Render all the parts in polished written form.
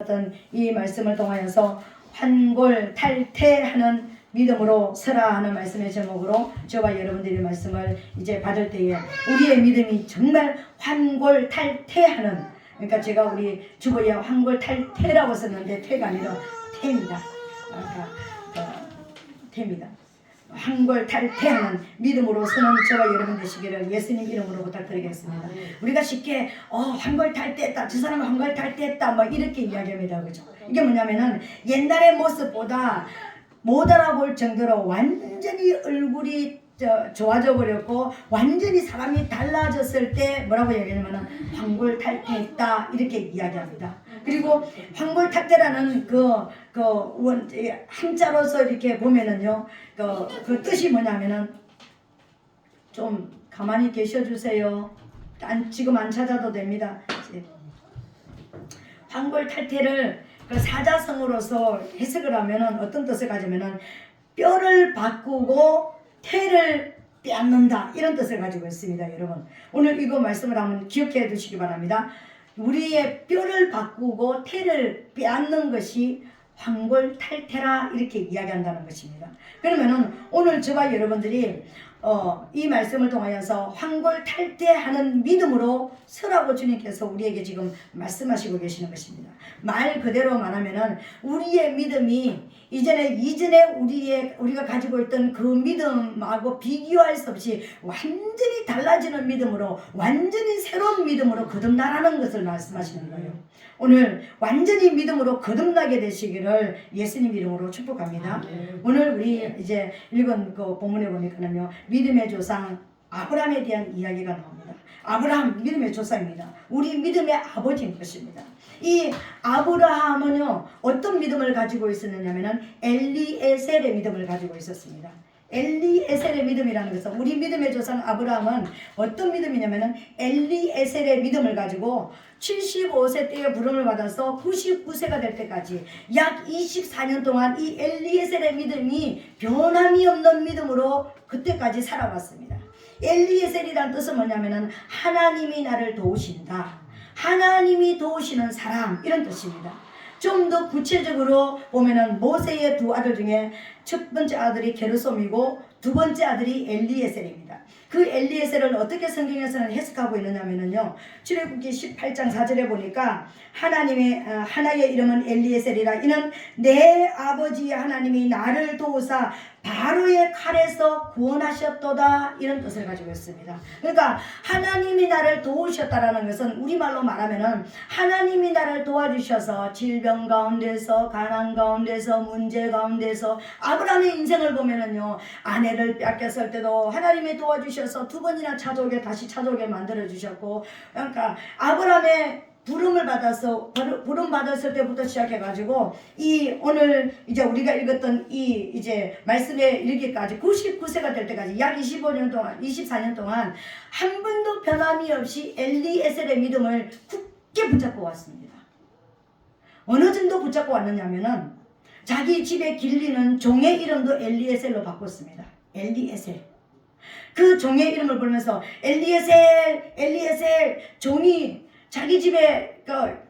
어떤 이 말씀을 통하여서 환골탈태하는 믿음으로 서라 하는 말씀의 제목으로 저와 여러분들이 말씀을 이제 받을 때에 우리의 믿음이 정말 환골탈태하는, 그러니까 제가 우리 주보에 환골탈태라고 썼는데 태가 아니라 태입니다. 그러니까 태입니다. 환골탈태하는 믿음으로 서는 저와 여러분 되시기를 예수님 이름으로 부탁드리겠습니다. 우리가 쉽게 환골탈태했다, 저 사람은 환골탈태했다 뭐 이렇게 이야기합니다. 그죠? 이게 뭐냐면은 옛날의 모습보다 못 알아볼 정도로 완전히 얼굴이 좋아져 버렸고 완전히 사람이 달라졌을 때 뭐라고 얘기하냐면은 환골탈태했다 이렇게 이야기합니다. 그리고 환골탈태라는 한자로서 이렇게 보면은요, 그 뜻이 뭐냐면은, 좀 가만히 계셔 주세요. 지금 안 찾아도 됩니다. 환골탈태를 그 사자성어로서 해석을 하면은 어떤 뜻을 가지면은 뼈를 바꾸고 태를 빼앗는다 이런 뜻을 가지고 있습니다. 여러분, 오늘 이거 말씀을 한번 기억해 두시기 바랍니다. 우리의 뼈를 바꾸고 태를 빼앗는 것이 환골탈태라 이렇게 이야기한다는 것입니다. 그러면은 오늘 저와 여러분들이 이 말씀을 통하여서 환골탈태하는 믿음으로 서라고 주님께서 우리에게 지금 말씀하시고 계시는 것입니다. 말 그대로 말하면은 우리의 믿음이 이전에 우리가 가지고 있던 그 믿음하고 비교할 수 없이 완전히 달라지는 믿음으로, 완전히 새로운 믿음으로 거듭나라는 것을 말씀하시는 거예요. 오늘 완전히 믿음으로 거듭나게 되시기를 예수님 이름으로 축복합니다. 오늘 우리 이제 읽은 그 본문에 보니까는요, 믿음의 조상 아브라함에 대한 이야기가 나옵니다. 아브라함 믿음의 조상입니다. 우리 믿음의 아버지인 것입니다. 이 아브라함은요, 어떤 믿음을 가지고 있었느냐면은 엘리에셀의 믿음을 가지고 있었습니다. 엘리에셀의 믿음이라는 것은, 우리 믿음의 조상 아브라함은 어떤 믿음이냐면은 엘리에셀의 믿음을 가지고 75세 때에 부름을 받아서 99세가 될 때까지 약 24년 동안 이 엘리에셀의 믿음이 변함이 없는 믿음으로 그때까지 살아왔습니다. 엘리에셀이란 뜻은 뭐냐면은 하나님이 나를 도우신다, 하나님이 도우시는 사람, 이런 뜻입니다. 좀 더 구체적으로 보면은 모세의 두 아들 중에 첫 번째 아들이 게르솜이고 두 번째 아들이 엘리에셀입니다. 그 엘리에셀을 어떻게 성경에서는 해석하고 있느냐면요, 출애굽기 18장 4절에 보니까 하나의 이름은 엘리에셀이라, 이는 내 아버지 하나님이 나를 도우사 바로의 칼에서 구원하셨도다, 이런 뜻을 가지고 있습니다. 그러니까 하나님이 나를 도우셨다라는 것은 우리말로 말하면은 하나님이 나를 도와주셔서 질병 가운데서, 가난 가운데서, 문제 가운데서, 아브라함의 인생을 보면은요, 아내를 뺏겼을 때도 하나님이 도와주셔서 두 번이나 다시 찾아오게 만들어 주셨고, 그러니까 아브라함의 부름 받았을 때부터 시작해가지고 오늘 이제 우리가 읽었던 이제 말씀에 이르기까지 99세가 될 때까지 약 24년 동안 한 번도 변함이 없이 엘리에셀의 믿음을 굳게 붙잡고 왔습니다. 어느 정도 붙잡고 왔느냐면은 자기 집에 길리는 종의 이름도 엘리에셀로 바꿨습니다. 엘리에셀. 그 종의 이름을 부르면서 엘리에셀, 종이 자기 집에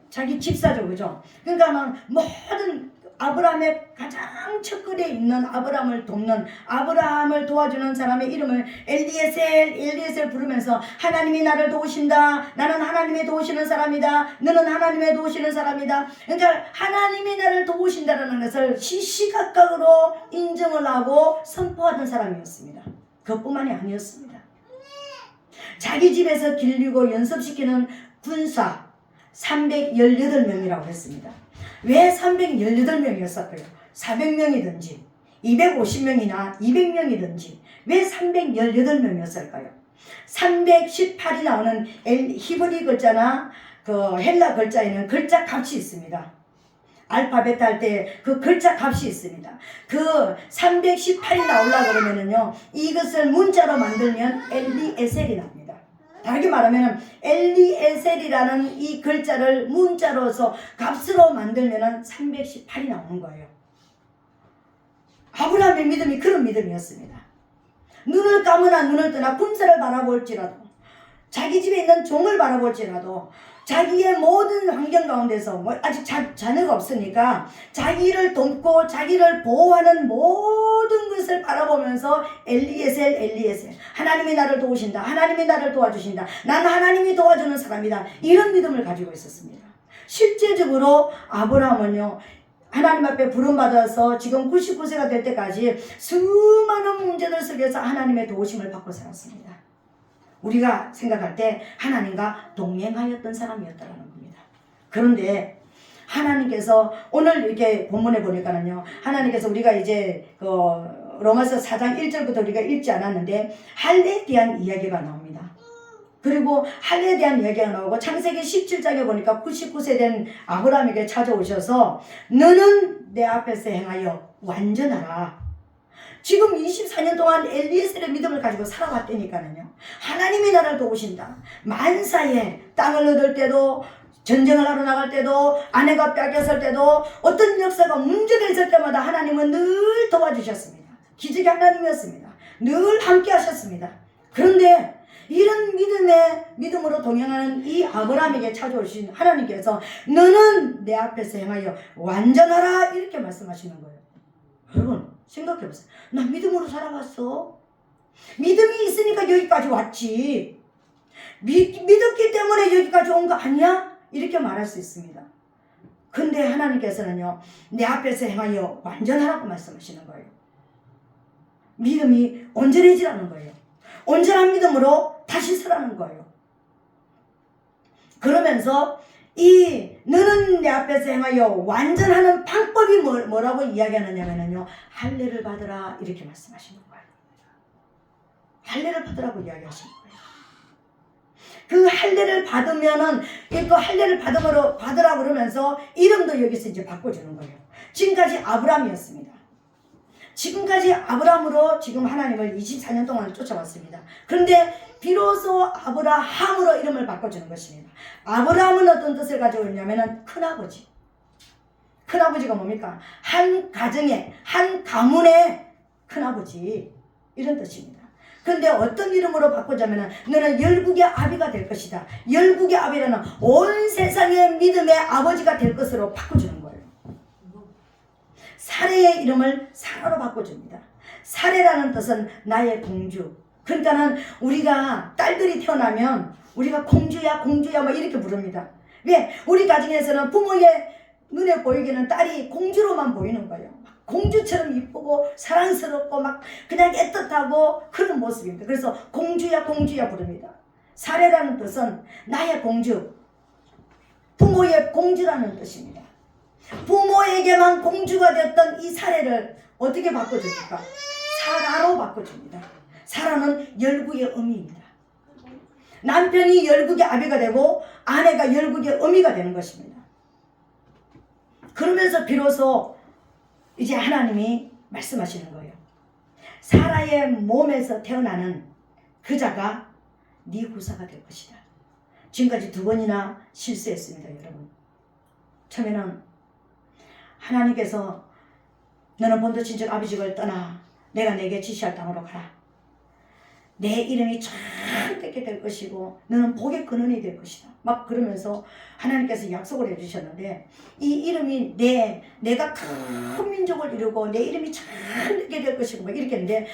자기 집사죠, 그죠? 그러니까 모든 아브라함의 가장 첫글에 있는 아브라함을 돕는, 아브라함을 도와주는 사람의 이름을 엘리에셀 부르면서 하나님이 나를 도우신다, 나는 하나님의 도우시는 사람이다, 너는 하나님의 도우시는 사람이다. 그러니까 하나님이 나를 도우신다는 것을 시시각각으로 인정을 하고 선포하던 사람이었습니다. 그것뿐만이 아니었습니다. 자기 집에서 길리고 연습시키는 군사 318명이라고 했습니다. 왜 318명이었을까요? 400명이든지 250명이나 200명이든지 왜 318명이었을까요? 318이 나오는 히브리 글자나 그 헬라 글자에는 글자 값이 있습니다. 알파벳 할 때 그 글자 값이 있습니다. 그 318이 나오려고 그러면은요, 이것을 문자로 만들면 엘리에셀이 나옵니다. 다르게 말하면 엘리에셀이라는 이 글자를 문자로서 값으로 만들면 318이 나오는 거예요. 아브라함의 믿음이 그런 믿음이었습니다. 눈을 감으나 눈을 뜨나 군사를 바라볼지라도, 자기 집에 있는 종을 바라볼지라도 자기의 모든 환경 가운데서 아직 자녀가 없으니까 자기를 돕고 자기를 보호하는 모든 것을 바라보면서 엘리에셀 하나님이 나를 도우신다, 하나님이 나를 도와주신다, 나는 하나님이 도와주는 사람이다, 이런 믿음을 가지고 있었습니다. 실제적으로 아브라함은요, 하나님 앞에 부름받아서 지금 99세가 될 때까지 수많은 문제들 속에서 하나님의 도우심을 받고 살았습니다. 우리가 생각할 때 하나님과 동행하였던 사람이었다는 겁니다. 그런데 하나님께서 오늘 이렇게 본문에 보니까는요, 하나님께서 우리가 이제 로마서 4장 1절부터 우리가 읽지 않았는데 할례에 대한 이야기가 나옵니다. 그리고 할례에 대한 이야기가 나오고 창세기 17장에 보니까 99세 된 아브라함에게 찾아오셔서 너는 내 앞에서 행하여 완전하라. 지금 24년 동안 엘리에셀의 믿음을 가지고 살아왔다니까요. 하나님이 나를 도우신다. 만사에 땅을 얻을 때도, 전쟁을 하러 나갈 때도, 아내가 뺏겼을 때도, 어떤 역사가 문제가 있을 때마다 하나님은 늘 도와주셨습니다. 기적의 하나님이었습니다. 늘 함께 하셨습니다. 그런데 이런 믿음으로 동행하는 이 아브라함에게 찾아오신 하나님께서 너는 내 앞에서 행하여 완전하라, 이렇게 말씀하시는 거예요. 여러분 생각해보세요. 나 믿음으로 살아왔어. 믿음이 있으니까 여기까지 왔지. 믿었기 때문에 여기까지 온 거 아니야? 이렇게 말할 수 있습니다. 근데 하나님께서는요, 내 앞에서 행하여 완전하라고 말씀하시는 거예요. 믿음이 온전해지라는 거예요. 온전한 믿음으로 다시 서라는 거예요. 그러면서 너는 내 앞에서 행하여 완전하는 방법이 뭐라고 이야기하느냐면요, 할례를 받으라, 이렇게 말씀하시는 거예요. 할례를 받으라고 이야기하시는 거예요. 그 할례를 받으면은, 그 할례를 받으라 그러면서 이름도 여기서 이제 바꿔주는 거예요. 지금까지 아브라함이었습니다. 지금까지 아브라함으로 지금 하나님을 24년 동안 쫓아왔습니다. 그런데 비로소 아브라함으로 이름을 바꿔주는 것입니다. 아브라함은 어떤 뜻을 가지고 있냐면은 큰아버지. 큰아버지가 뭡니까? 한 가정의, 한 가문의 큰아버지, 이런 뜻입니다. 그런데 어떤 이름으로 바꾸자면은 너는 열국의 아비가 될 것이다. 열국의 아비라는 온 세상의 믿음의 아버지가 될 것으로 바꿔주는 거예요. 사레의 이름을 사라로 바꿔줍니다. 사레라는 뜻은 나의 공주. 그러니까는 우리가 딸들이 태어나면 우리가 공주야 막 이렇게 부릅니다. 왜? 우리 가정에서는 부모의 눈에 보이기는 딸이 공주로만 보이는 거예요. 공주처럼 이쁘고 사랑스럽고 막 그냥 애틋하고 그런 모습입니다. 그래서 공주야 부릅니다. 사레라는 뜻은 나의 공주, 부모의 공주라는 뜻입니다. 부모에게만 공주가 됐던 이 사례를 어떻게 바꿔줍니까? 사라로 바꿔줍니다. 사라는 열국의 어미입니다. 남편이 열국의 아비가 되고 아내가 열국의 어미가 되는 것입니다. 그러면서 비로소 이제 하나님이 말씀하시는 거예요. 사라의 몸에서 태어나는 그 자가 네 후사가 될 것이다. 지금까지 2번이나 실수했습니다, 여러분. 처음에는 하나님께서 너는 본토 친척 아비 집을 떠나 내가 내게 지시할 땅으로 가라. 내 이름이 쫙 뺏게 될 것이고 너는 복의 근원이 될 것이다. 막 그러면서 하나님께서 약속을 해주셨는데 이 이름이 내가 큰 민족을 이루고 내 이름이 쫙 뺏게 될 것이고 막 이렇게 했는데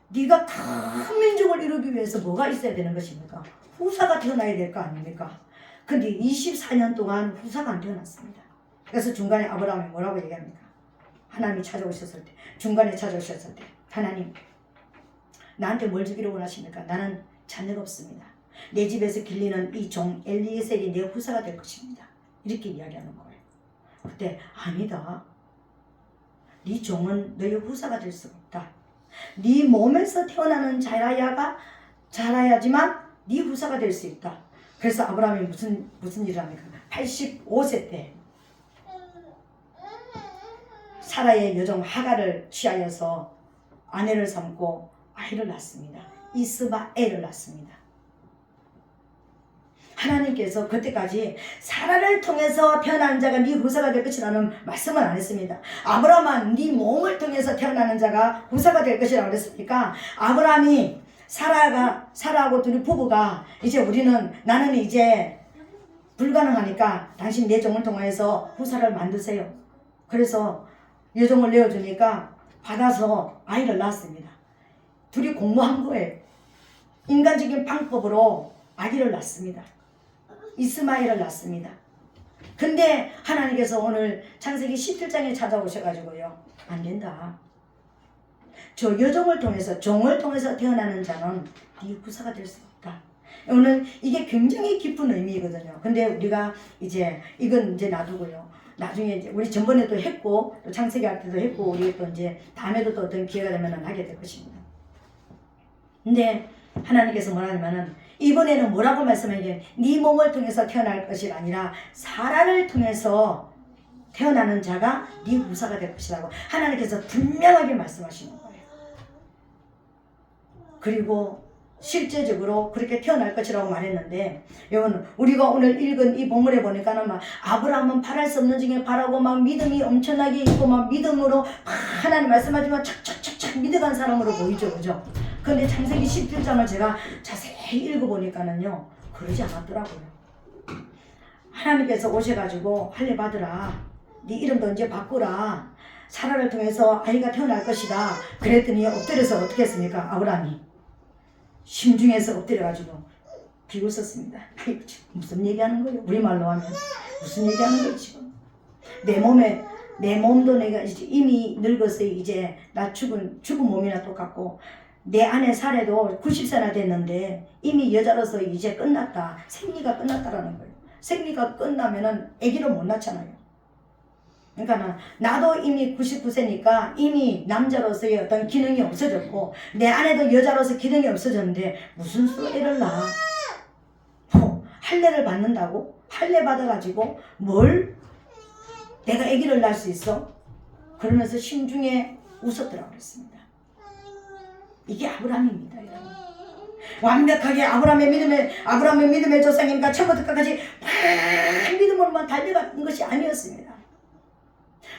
네가 큰 민족을 이루기 위해서 뭐가 있어야 되는 것입니까? 후사가 태어나야 될 거 아닙니까? 근데 24년 동안 후사가 안 태어났습니다. 그래서 중간에 아브라함이 뭐라고 얘기합니까? 하나님이 찾아오셨을 때, 중간에 찾아오셨을 때, 하나님 나한테 뭘 주기를 원하십니까? 나는 자녀가 없습니다. 내 집에서 길리는 이 종 엘리에셀이 내 후사가 될 것입니다. 이렇게 이야기하는 거예요. 그때 아니다. 네 종은 너의 후사가 될 수가 없다. 네 몸에서 태어나는 자라야지만 네 후사가 될 수 있다. 그래서 아브라함이 무슨 일을 합니까? 85세 때 사라의 여종 하갈을 취하여서 아내를 삼고 아이를 낳습니다. 이스마엘을 낳습니다. 하나님께서 그때까지 사라를 통해서 태어난 자가 네 후사가 될 것이라는 말씀을 안 했습니다. 아브라함은 네 몸을 통해서 태어나는 자가 후사가 될 것이라고 그랬으니까 아브라함이 사라하고 둘이 부부가 이제 나는 이제 불가능하니까 당신 내 종을 통해서 후사를 만드세요. 그래서 여종을 내어주니까 받아서 아이를 낳았습니다. 둘이 공모한 거예요. 인간적인 방법으로 아기를 낳습니다. 이스마엘을 낳습니다. 근데 하나님께서 오늘 창세기 17장에 찾아오셔가지고요, 안 된다. 저 여종을 통해서, 종을 통해서 태어나는 자는 네 후사가 될 수 없다. 오늘 이게 굉장히 깊은 의미거든요. 근데 우리가 이제 이건 이제 놔두고요. 나중에 이제 우리 전번에도 했고, 또 창세기 할 때도 했고, 우리 또 이제 다음에도 또 어떤 기회가 되면 하게 될 것입니다. 근데 하나님께서 뭐라냐면은 이번에는 뭐라고 말씀하시게, 네 몸을 통해서 태어날 것이 아니라 사라를 통해서 태어나는 자가 네 후사가 될 것이라고 하나님께서 분명하게 말씀하시는 거예요. 그리고 실제적으로 그렇게 태어날 것이라고 말했는데, 여러분 우리가 오늘 읽은 이 본문에 보니까는 막 아브라함은 바랄 수 없는 중에 바라고 막 믿음이 엄청나게 있고 막 믿음으로 막 하나님 말씀하지만 착착착착 믿어간 사람으로 보이죠, 그죠? 그런데 창세기 17장을 제가 자세히 읽어보니까는요, 그러지 않았더라고요. 하나님께서 오셔가지고 할례 받으라, 네 이름도 이제 바꾸라, 사라를 통해서 아이가 태어날 것이다 그랬더니 엎드려서 어떻게 했습니까? 아브라함이 심중에서 엎드려가지고 비웃었습니다. 아이고, 무슨 얘기하는 거예요? 우리말로 하면 무슨 얘기하는 거예요 지금? 내 몸도 내가 이제 이미 늙어서 이제 나 죽은 몸이나 똑같고, 내 아내 사례도 90세나 됐는데 이미 여자로서 이제 끝났다. 생리가 끝났다라는 거예요. 생리가 끝나면은 아기를 못 낳잖아요. 그러니까 나도 이미 99세니까 이미 남자로서의 어떤 기능이 없어졌고, 내 아내도 여자로서 기능이 없어졌는데 무슨 수로 애를 낳아? 할례를 받는다고? 할례 받아가지고 뭘 내가 아기를 낳을 수 있어? 그러면서 심중에 웃었더라고 그랬습니다. 이게 아브라함입니다, 여러분. 완벽하게 아브라함의 믿음의 조상이니까 처음부터 끝까지 믿음으로만 달려간 것이 아니었습니다.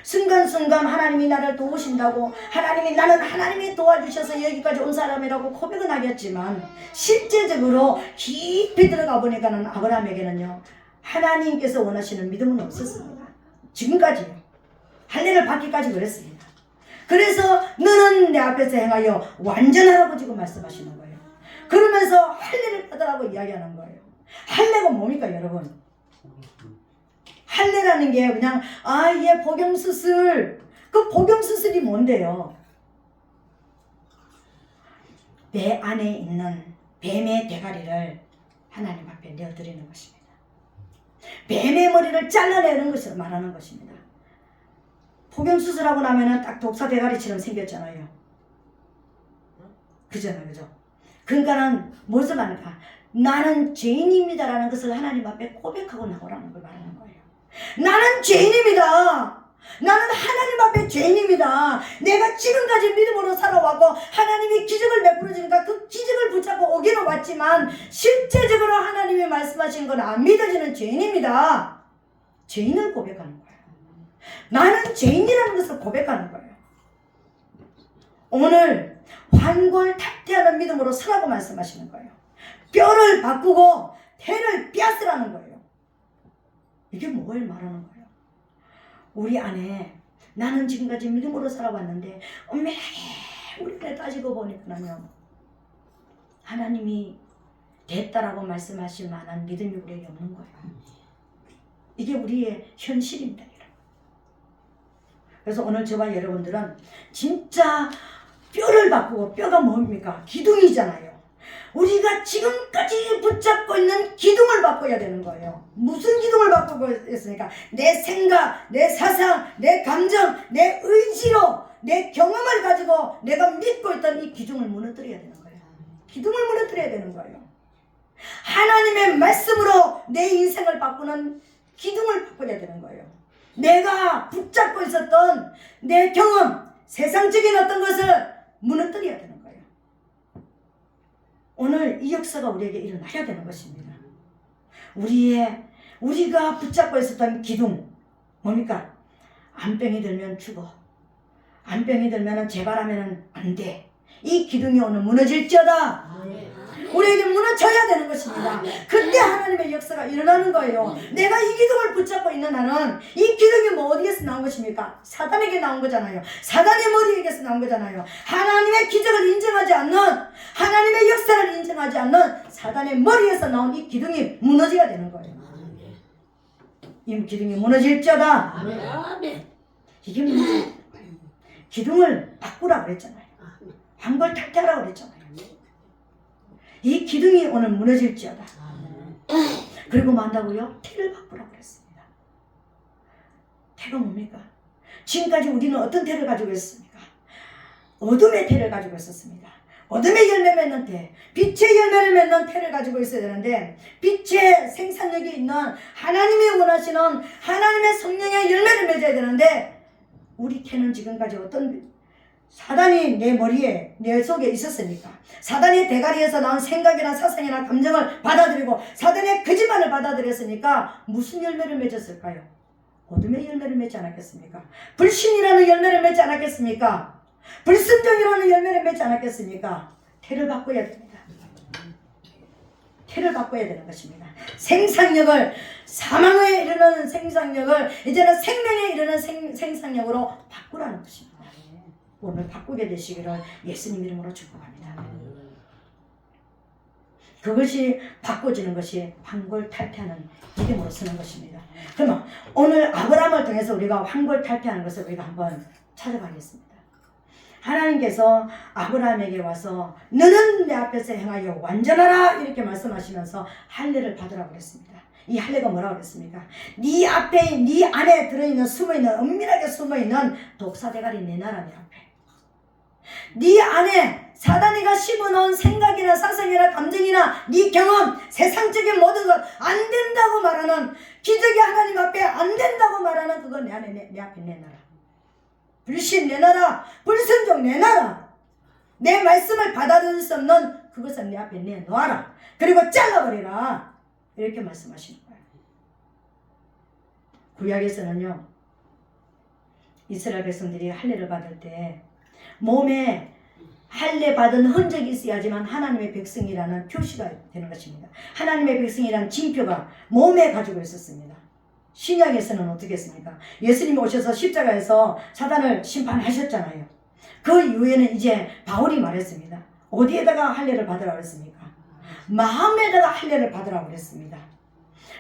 순간순간 하나님이 나를 도우신다고, 하나님이 나는 하나님이 도와주셔서 여기까지 온 사람이라고 고백은 하겠지만, 실제적으로 깊이 들어가 보니까는 아브라함에게는요, 하나님께서 원하시는 믿음은 없었습니다. 지금까지요. 할례를 받기까지 그랬습니다. 그래서 너는 내 앞에서 행하여 완전하라고 지금 말씀하시는 거예요. 그러면서 할례를 받으라고 이야기하는 거예요. 할례가 뭡니까, 여러분? 할례라는 게 그냥 얘 복용수술, 그 복용수술이 뭔데요? 내 안에 있는 뱀의 대가리를 하나님 앞에 내어드리는 것입니다. 뱀의 머리를 잘라내는 것을 말하는 것입니다. 복용수술하고 나면은 딱 독사 대가리처럼 생겼잖아요. 그잖아요, 그죠? 그러니까는 무엇을 말할까? 나는 죄인입니다라는 것을 하나님 앞에 고백하고 나오라는 걸 말하는 거예요. 나는 죄인입니다. 나는 하나님 앞에 죄인입니다. 내가 지금까지 믿음으로 살아왔고 하나님이 기적을 베풀어 주니까 그 기적을 붙잡고 오기는 왔지만 실제적으로 하나님이 말씀하신 건 안 믿어지는 죄인입니다. 죄인을 고백하는 거예요. 나는 죄인이라는 것을 고백하는 거예요. 오늘 환골탈태하는 믿음으로 서라고 말씀하시는 거예요. 뼈를 바꾸고 태를 빼앗으라는 거예요. 이게 뭘 말하는 거예요? 우리 안에 나는 지금까지 믿음으로 살아왔는데 우리 안에 따지고 보니까요, 하나님이 됐다라고 말씀하실 만한 믿음이 우리에게 없는 거예요. 이게 우리의 현실입니다, 여러분. 그래서 오늘 저와 여러분들은 진짜 뼈를 바꾸고, 뼈가 뭡니까? 기둥이잖아요. 우리가 지금까지 붙잡고 있는 기둥을 바꿔야 되는 거예요. 무슨 기둥을 바꾸고 있습니까? 내 생각, 내 사상, 내 감정, 내 의지로, 내 경험을 가지고 내가 믿고 있던 이 기둥을 무너뜨려야 되는 거예요. 기둥을 무너뜨려야 되는 거예요. 하나님의 말씀으로 내 인생을 바꾸는 기둥을 바꿔야 되는 거예요. 내가 붙잡고 있었던 내 경험, 세상적인 어떤 것을 무너뜨려야 되는 거예요. 오늘 이 역사가 우리에게 일어나야 되는 것입니다. 우리가 붙잡고 있었던 기둥, 뭡니까? 암병이 들면 죽어. 암병이 들면 재발하면 안 돼. 이 기둥이 오늘 무너질지어다. 우리에게 무너져야 되는 것입니다. 그때 하나님의 역사가 일어나는 거예요. 내가 이 기둥을 붙잡고 있는 나는 이 기둥이 뭐 어디에서 나온 것입니까? 사단에게 나온 거잖아요. 사단의 머리에게서 나온 거잖아요. 하나님의 기적을 인정하지 않는, 하나님의 역사를 인정하지 않는 사단의 머리에서 나온 이 기둥이 무너져야 되는 거예요. 이 기둥이 무너질지어다. 이게 무너져. 기둥을 바꾸라고 그랬잖아요. 환골탈태하라고 그랬잖아요. 이 기둥이 오늘 무너질지어다. 그리고 뭐 한다고요? 태를 바꾸라고 그랬습니다. 태가 뭡니까? 지금까지 우리는 어떤 태를 가지고 있습니까? 어둠의 태를 가지고 있었습니다. 어둠의 열매 맺는 태, 빛의 열매를 맺는 태를 가지고 있어야 되는데, 빛의 생산력이 있는 하나님이 원하시는 하나님의 성령의 열매를 맺어야 되는데, 우리 태는 지금까지 어떤 사단이 내 머리에, 내 속에 있었으니까, 사단의 대가리에서 나온 생각이나 사상이나 감정을 받아들이고 사단의 거짓말을 받아들였으니까 무슨 열매를 맺었을까요? 어둠의 열매를 맺지 않았겠습니까? 불신이라는 열매를 맺지 않았겠습니까? 불순종이라는 열매를 맺지 않았겠습니까? 태를 바꿔야 됩니다. 태를 바꿔야 되는 것입니다. 생산력을, 사망에 이르는 생산력을 이제는 생명에 이르는 생산력으로 바꾸라는 것입니다. 오늘 바꾸게 되시기를 예수님 이름으로 축복합니다. 그것이 바꿔지는 것이 환골탈태하는 믿음으로 서는 것입니다. 그러면 오늘 아브라함을 통해서 우리가 환골탈태하는 것을 우리가 한번 찾아가겠습니다. 하나님께서 아브라함에게 와서 너는 내 앞에서 행하여 완전하라 이렇게 말씀하시면서 할례를 받으라고 그랬습니다. 이 할례가 뭐라고 그랬습니까? 네 앞에, 네 안에 들어있는 숨어있는, 은밀하게 숨어있는 독사대가리 내놔라. 내 앞에 네 안에 사단이가 심어놓은 생각이나 사상이나 감정이나 네 경험, 세상적인 모든 것 안 된다고 말하는, 기적이 하나님 앞에 안 된다고 말하는 그거 내 안에, 내 앞에 내놔라. 불신 내놔라. 불순종 내놔라. 내 말씀을 받아들일 수 없는 그것은 내 앞에 내놓아라. 그리고 잘라버리라. 이렇게 말씀하시는 거예요. 구약에서는요, 이스라엘 백성들이 할례를 받을 때 몸에 할례 받은 흔적이 있어야지만 하나님의 백성이라는 표시가 되는 것입니다. 하나님의 백성이라는 징표가 몸에 가지고 있었습니다. 신약에서는 어떻게 했습니까? 예수님이 오셔서 십자가에서 사단을 심판하셨잖아요. 그 이후에는 이제 바울이 말했습니다. 어디에다가 할례를 받으라고 했습니까? 마음에다가 할례를 받으라고 그랬습니다.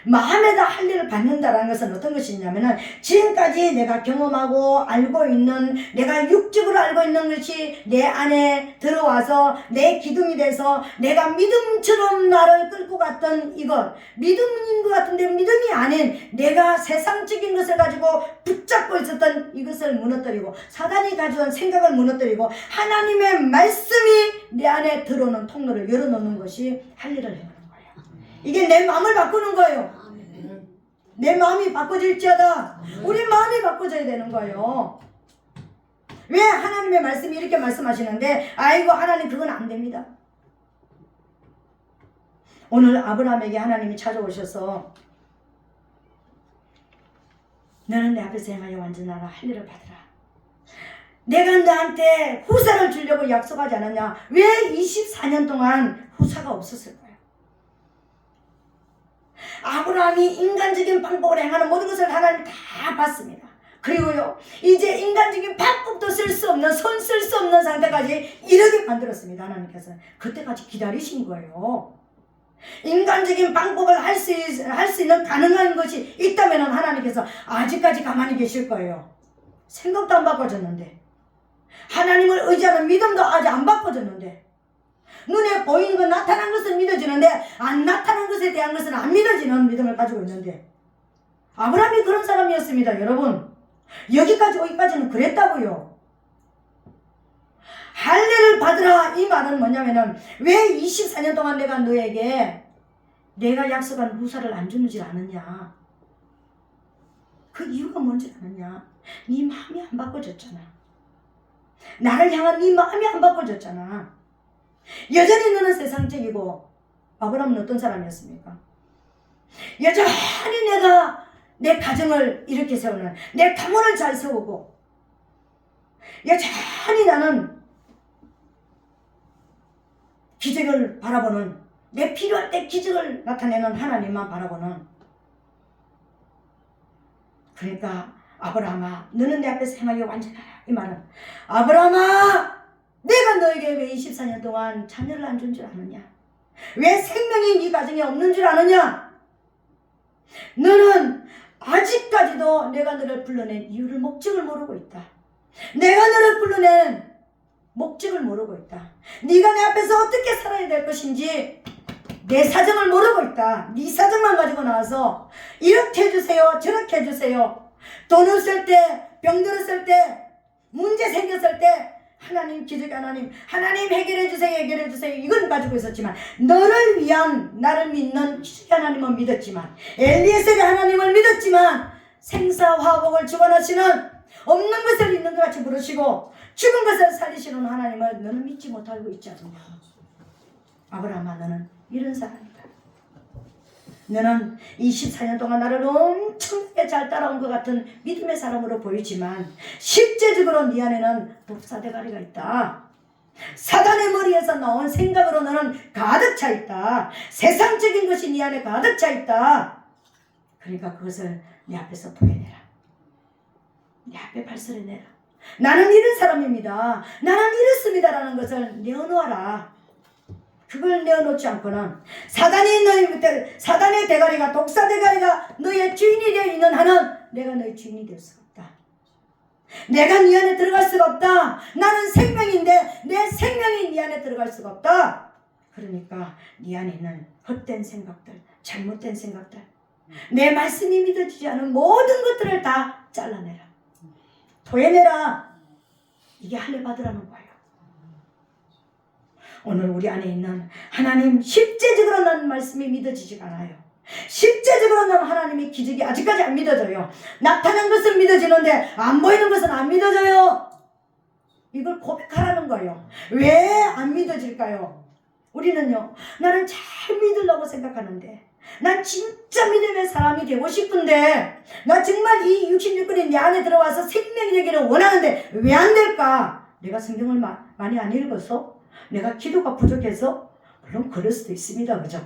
마음에다 할례를 받는다라는 것은 어떤 것이냐면은 지금까지 내가 경험하고 알고 있는, 내가 육적으로 알고 있는 것이 내 안에 들어와서 내 기둥이 돼서 내가 믿음처럼 나를 끌고 갔던 이것, 믿음인 것 같은데 믿음이 아닌 내가 세상적인 것을 가지고 붙잡고 있었던 이것을 무너뜨리고 사단이 가져온 생각을 무너뜨리고 하나님의 말씀이 내 안에 들어오는 통로를 열어놓는 것이 할례를 해요. 이게 내 마음을 바꾸는 거예요. 내 마음이 바꿔질지어다. 우리 마음이 바꿔져야 되는 거예요. 왜 하나님의 말씀이 이렇게 말씀하시는데 아이고 하나님 그건 안 됩니다. 오늘 아브라함에게 하나님이 찾아오셔서 너는 내 앞에서 행하여 완전하라. 할례를 받으라. 내가 너한테 후사를 주려고 약속하지 않았냐? 왜 24년 동안 후사가 없었을까? 아브라함이 인간적인 방법으로 행하는 모든 것을 하나님 다 봤습니다. 그리고요, 이제 인간적인 방법도 쓸 수 없는, 손 쓸 수 없는 상태까지 이르게 만들었습니다. 하나님께서 그때까지 기다리신 거예요. 인간적인 방법을 할 수 있는 가능한 것이 있다면 하나님께서 아직까지 가만히 계실 거예요. 생각도 안 바꿔졌는데, 하나님을 의지하는 믿음도 아직 안 바꿔졌는데, 눈에 보이는 건 나타난 것은 믿어지는데 안 나타난 것에 대한 것은 안 믿어지는 믿음을 가지고 있는데, 아브라함이 그런 사람이었습니다. 여러분, 여기까지는 그랬다고요. 할례를 받으라 이 말은 뭐냐면은 왜 24년 동안 내가 너에게 내가 약속한 후사를 안 주는지 아느냐? 그 이유가 뭔지 아느냐? 네 마음이 안 바꿔졌잖아. 나를 향한 네 마음이 안 바꿔졌잖아. 여전히 너는 세상적이고. 아브라함은 어떤 사람이었습니까? 여전히 내가 내 가정을 이렇게 세우는, 내 가문을 잘 세우고, 여전히 나는 기적을 바라보는 내 필요할 때 기적을 나타내는 하나님만 바라보는. 그러니까 아브라함아 너는 내 앞에서 행하기 완전하라. 이 말은 아브라함아 내가 너에게 왜 24년 동안 자녀를 안 준 줄 아느냐? 왜 생명이 네 가정에 없는 줄 아느냐? 너는 아직까지도 내가 너를 불러낸 이유를 목적을 모르고 있다. 내가 너를 불러낸 목적을 모르고 있다. 네가 내 앞에서 어떻게 살아야 될 것인지 내 사정을 모르고 있다. 네 사정만 가지고 나와서 이렇게 해주세요 저렇게 해주세요. 돈 없을 때, 병 들었을 때, 문제 생겼을 때 하나님 기적 하나님 해결해 주세요 이건 가지고 있었지만 너를 위한 나를 믿는 기적 하나님은 믿었지만 엘리에셀의 하나님을 믿었지만 생사화복을 주관하시는 없는 것을 있는 것 같이 부르시고 죽은 것을 살리시는 하나님을 너는 믿지 못하고 있지 않느냐. 아브라함아 너는 이런 사람이다. 너는 24년 동안 나를 엄청나게 잘 따라온 것 같은 믿음의 사람으로 보이지만 실제적으로 네 안에는 독사대가리가 있다. 사단의 머리에서 나온 생각으로 너는 가득 차 있다. 세상적인 것이 네 안에 가득 차 있다. 그러니까 그것을 내 앞에서 보여내라. 내 앞에 발설해내라. 나는 이런 사람입니다. 나는 이렇습니다라는 것을 내어놓아라. 그걸 내어놓지 않고는 사단의 대가리가 독사 대가리가 너의 주인이 되어 있는 한은 내가 너의 주인이 될 수가 없다. 내가 네 안에 들어갈 수가 없다. 나는 생명인데 내 생명이 네 안에 들어갈 수가 없다. 그러니까 네 안에 있는 헛된 생각들, 잘못된 생각들, 내 말씀이 믿어지지 않은 모든 것들을 다 잘라내라. 토해내라. 이게 할례 받으라는 거예요. 오늘 우리 안에 있는 하나님 실제적으로 난 말씀이 믿어지지가 않아요. 실제적으로 난 하나님의 기적이 아직까지 안 믿어져요. 나타난 것은 믿어지는데 안 보이는 것은 안 믿어져요. 이걸 고백하라는 거예요. 왜 안 믿어질까요? 우리는요 나는 잘 믿으려고 생각하는데 난 진짜 믿음의 사람이 되고 싶은데 나 정말 이 66권이 내 안에 들어와서 생명이 되기를 원하는데 왜 안 될까? 내가 성경을 많이 안 읽어서? 내가 기도가 부족해서? 물론 그럴 수도 있습니다. 그죠?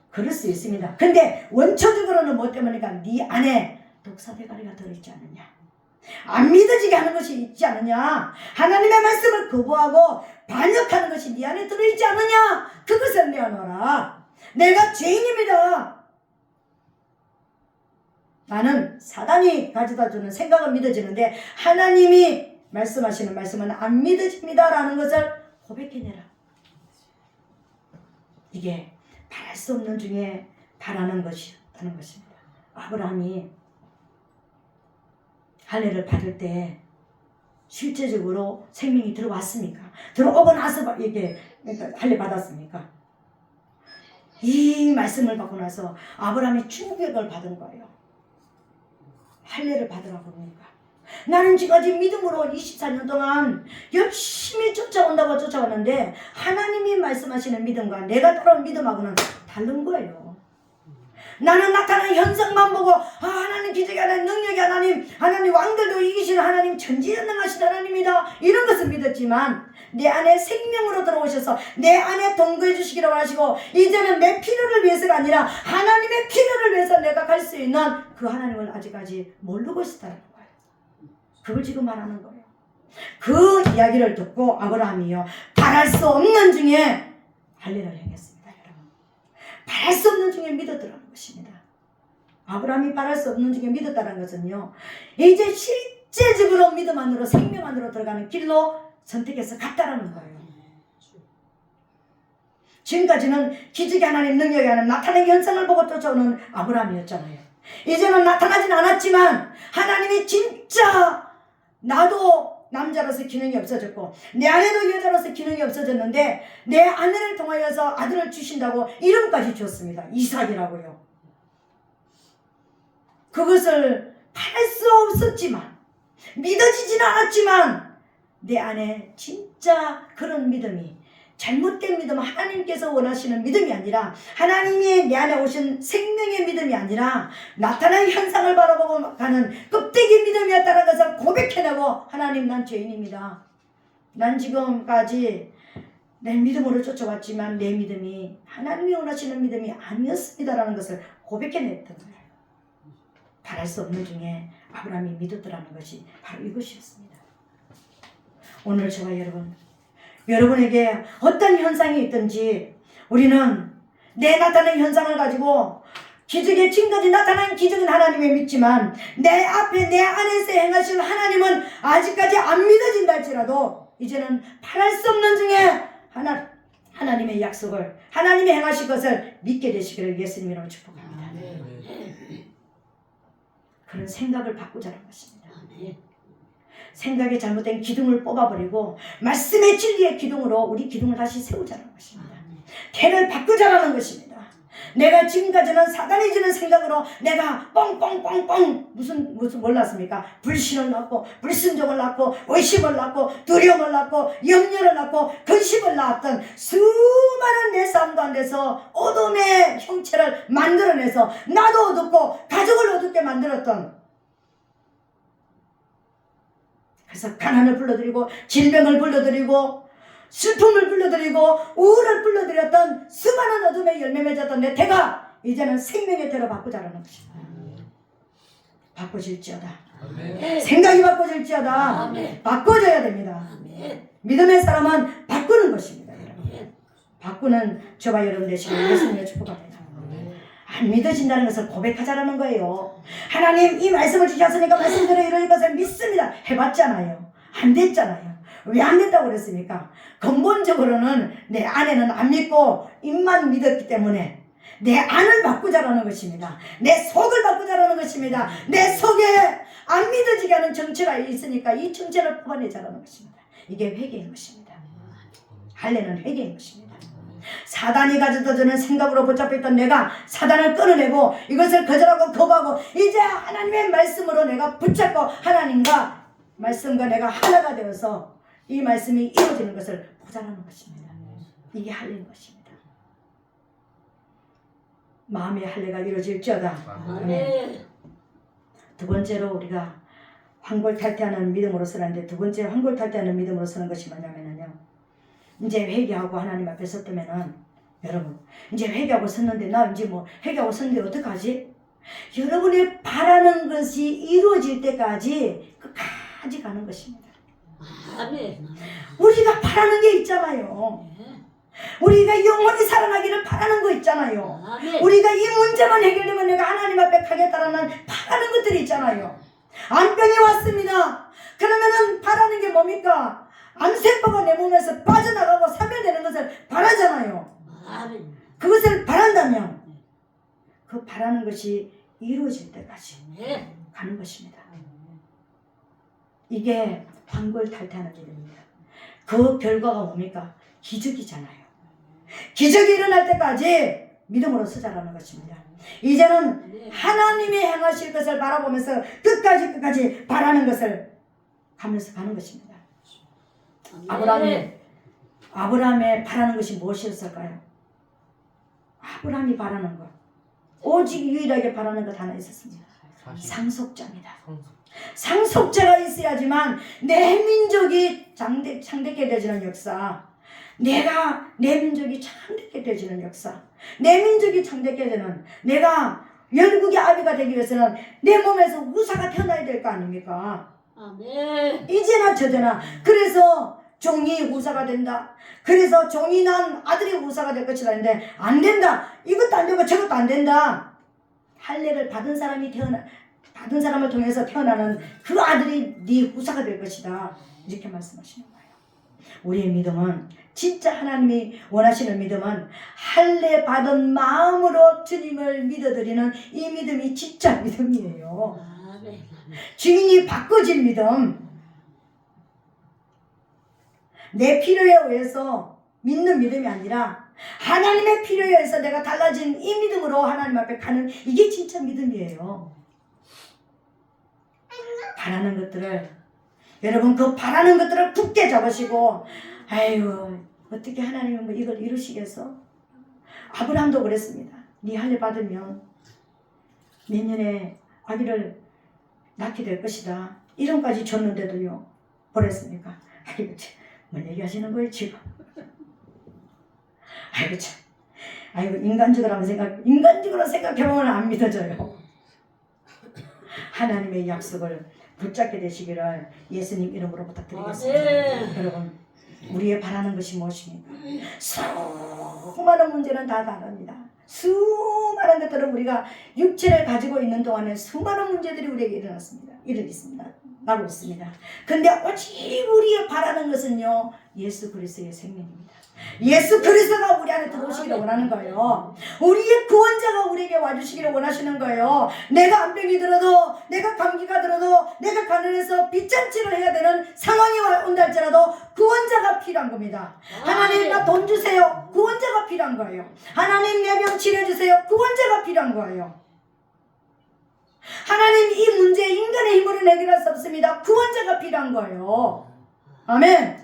그럴 수 있습니다. 근데 원초적으로는 뭐 때문이니까 네 안에 독사대가리가 들어있지 않느냐, 안 믿어지게 하는 것이 있지 않느냐, 하나님의 말씀을 거부하고 반역하는 것이 네 안에 들어있지 않느냐, 그것을 내어놓아라. 내가 죄인입니다. 나는 사단이 가져다주는 생각은 믿어지는데 하나님이 말씀하시는 말씀은 안 믿어집니다 라는 것을 고백해내라. 이게 바랄 수 없는 중에 바라는 것이었다는 것입니다. 아브라함이 할례를 받을 때 실제적으로 생명이 들어왔습니까? 들어오고 나서 이게 할례 받았습니까? 이 말씀을 받고 나서 아브라함이 충격을 받은 거예요. 할례를 받으라고 그러니까. 나는 지금까지 믿음으로 24년 동안 열심히 쫓아온다고 쫓아왔는데 하나님이 말씀하시는 믿음과 내가 따라온 믿음하고는 다른 거예요. 나는 나타나는 현상만 보고 하나님 기적이 하나님 능력이 하나님 왕들도 이기시는 하나님 전지전능하신 하나님이다 이런 것을 믿었지만 내 안에 생명으로 들어오셔서 내 안에 동거해 주시기를 원하시고 이제는 내 필요를 위해서가 아니라 하나님의 필요를 위해서 내가 갈 수 있는 그 하나님을 아직까지 모르고 있다는 거예요. 그걸 지금 말하는 거예요. 그 이야기를 듣고 아브라함이요 바랄 수 없는 중에 할례를 행했습니다. 여러분, 바랄 수 없는 중에 믿었더라는 것입니다. 아브라함이 바랄 수 없는 중에 믿었다는 것은요 이제 실제적으로 믿음 안으로 생명 안으로 들어가는 길로 선택해서 갔다라는 거예요. 지금까지는 기적이 하나님 능력이 하나님 나타나는 현상을 보고 쫓아오는 아브라함이었잖아요. 이제는 나타나진 않았지만 하나님이 진짜 나도 남자로서 기능이 없어졌고 내 아내도 여자로서 기능이 없어졌는데 내 아내를 통하여서 아들을 주신다고 이름까지 줬습니다. 이삭이라고요. 그것을 팔 수 없었지만 믿어지지는 않았지만 내 안에 진짜 그런 믿음이 잘못된 믿음, 하나님께서 원하시는 믿음이 아니라 하나님이 내 안에 오신 생명의 믿음이 아니라 나타난 현상을 바라보고 가는 껍데기 믿음이었다는 것을 고백해내고 하나님 난 죄인입니다. 난 지금까지 내 믿음으로 쫓아왔지만 내 믿음이 하나님이 원하시는 믿음이 아니었습니다라는 것을 고백해냈던 거예요. 바랄 수 없는 중에 아브라함이 믿었더라는 것이 바로 이것이었습니다. 오늘 저와 여러분에게 어떤 현상이 있든지 우리는 내 나타난 현상을 가지고 기적의 지금까지 나타난 기적은 하나님을 믿지만 내 앞에 내 안에서 행하신 하나님은 아직까지 안 믿어진다 할지라도 이제는 바랄 수 없는 중에 하나님의 약속을 하나님이 행하실 것을 믿게 되시기를 예수님으로 축복합니다. 그런 생각을 바꾸자는 것입니다. 생각이 잘못된 기둥을 뽑아버리고 말씀의 진리의 기둥으로 우리 기둥을 다시 세우자는 것입니다. 태를 바꾸자는 것입니다. 내가 지금까지는 사단이 주는 생각으로 내가 뻥뻥뻥뻥 무슨 몰랐습니까? 불신을 낳고 불순종을 낳고 의심을 낳고 두려움을 낳고 염려를 낳고 근심을 낳았던 수많은 내 삶 가운데서 어둠의 형체를 만들어내서 나도 어둡고 가족을 어둡게 만들었던, 그래서 가난을 불러들이고 질병을 불러들이고 슬픔을 불러들이고 우울을 불러들였던 수많은 어둠의 열매 맺었던 내 태가 이제는 생명의 태로 바꾸자라는 것입니다. 바꿔질지어다. 생각이 바꿔질지어다. 바꿔져야 됩니다. 믿음의 사람은 바꾸는 것입니다. 바꾸는 저와 여러분 되시길 예수님의 축복합니다. 안 믿어진다는 것을 고백하자라는 거예요. 하나님 이 말씀을 주셨으니까 말씀대로 이럴 것을 믿습니다. 해봤잖아요. 안 됐잖아요. 왜 안 됐다고 그랬습니까? 근본적으로는 내 안에는 안 믿고 입만 믿었기 때문에 내 안을 바꾸자라는 것입니다. 내 속을 바꾸자라는 것입니다. 내 속에 안 믿어지게 하는 정체가 있으니까 이 정체를 뽑아내자라는 것입니다. 이게 회개인 것입니다. 할례는 회개인 것입니다. 사단이 가져다주는 생각으로 붙잡혀있던 내가 사단을 끊어내고 이것을 거절하고 거부하고 이제 하나님의 말씀으로 내가 붙잡고 하나님과 말씀과 내가 하나가 되어서 이 말씀이 이루어지는 것을 보자라는 것입니다. 이게 할례인 것입니다. 마음의 할례가 이루어질지어다. 두 번째로 우리가 환골탈태하는 믿음으로 서는데, 두 번째 환골탈태하는 믿음으로 서는 것이 뭐냐면요, 이제 회개하고 하나님 앞에 섰다면은, 여러분 이제 회개하고 섰는데 나 이제 뭐 회개하고 섰는데 어떡하지? 여러분이 바라는 것이 이루어질 때까지 끝까지 가는 것입니다. 우리가 바라는 게 있잖아요. 우리가 영원히 살아나기를 바라는 거 있잖아요. 우리가 이 문제만 해결되면 내가 하나님 앞에 가겠다라는 바라는 것들이 있잖아요. 암병이 왔습니다. 그러면은 바라는 게 뭡니까? 암세포가 내 몸에서 빠져나가고 사멸되는 것을 바라잖아요. 그것을 바란다면 그 바라는 것이 이루어질 때까지 가는 것입니다. 이게 환골탈태하는 일입니다. 그 결과가 뭡니까? 기적이잖아요. 기적이 일어날 때까지 믿음으로 서자라는 것입니다. 이제는 하나님이 행하실 것을 바라보면서 끝까지 바라는 것을 가면서 가는 것입니다. 아브라함의 바라는 것이 무엇이었을까요? 아브라함이 바라는 것, 오직 유일하게 바라는 것 하나 있었습니다. 상속자입니다. 상속자가 있어야지만 내 민족이 창대케 되지는 역사, 내 민족이 창대케 되지는 역사, 내 민족이 창대케 되는, 내가 열국의 아비가 되기 위해서는 내 몸에서 우사가 태어나야 될 거 아닙니까? 이제나 저제나. 그래서 종이 우사가 된다. 그래서 종이 난 아들이 우사가 될 것이라 했는데 안 된다. 이것도 안 되고 저것도 안 된다. 할례를 받은 사람을 통해서 태어나는 그 아들이 네 후사가 될 것이다. 이렇게 말씀하시는 거예요. 우리의 믿음은, 진짜 하나님이 원하시는 믿음은 할례 받은 마음으로 주님을 믿어드리는 이 믿음이 진짜 믿음이에요. 주인이 바꿔진 믿음. 내 필요에 의해서 믿는 믿음이 아니라 하나님의 필요에 의해서 내가 달라진 이 믿음으로 하나님 앞에 가는, 이게 진짜 믿음이에요. 바라는 것들을, 여러분 그 바라는 것들을 굳게 잡으시고, 아이고 어떻게 하나님이 뭐 이걸 이루시겠어? 아브라함도 그랬습니다. 네 할례 받으면 몇 년에 아기를 낳게 될 것이다. 이름까지 줬는데도요, 뭐랬습니까? 아이고 뭘 얘기하시는 거예요 지금? 아이고 참, 아이고 인간적으로 생각해보면 안 믿어져요. 하나님의 약속을 붙잡게 되시기를 예수님 이름으로 부탁드리겠습니다. 여러분, 우리의 바라는 것이 무엇입니까? 수많은 문제는 다 다릅니다. 수많은 것들은 우리가 육체를 가지고 있는 동안에 수많은 문제들이 우리에게 일어났습니다. 나고 있습니다. 근데 오직 우리의 바라는 것은요, 예수 그리스도의 생명입니다. 예수 그리스도가 우리 안에 들어오시기를 원하는 거예요. 우리의 구원자가 우리에게 와주시기를 원하시는 거예요. 내가 암병이 들어도, 내가 감기가 들어도, 내가 가난해서 빚잔치를 해야 되는 상황이 온다 할지라도 구원자가 필요한 겁니다. 하나님 나 돈 주세요. 구원자가 필요한 거예요. 하나님 내 병 치료해주세요. 구원자가 필요한 거예요. 하나님 이 문제 인간의 힘으로는 해결할 수 없습니다. 구원자가 필요한 거예요. 아멘.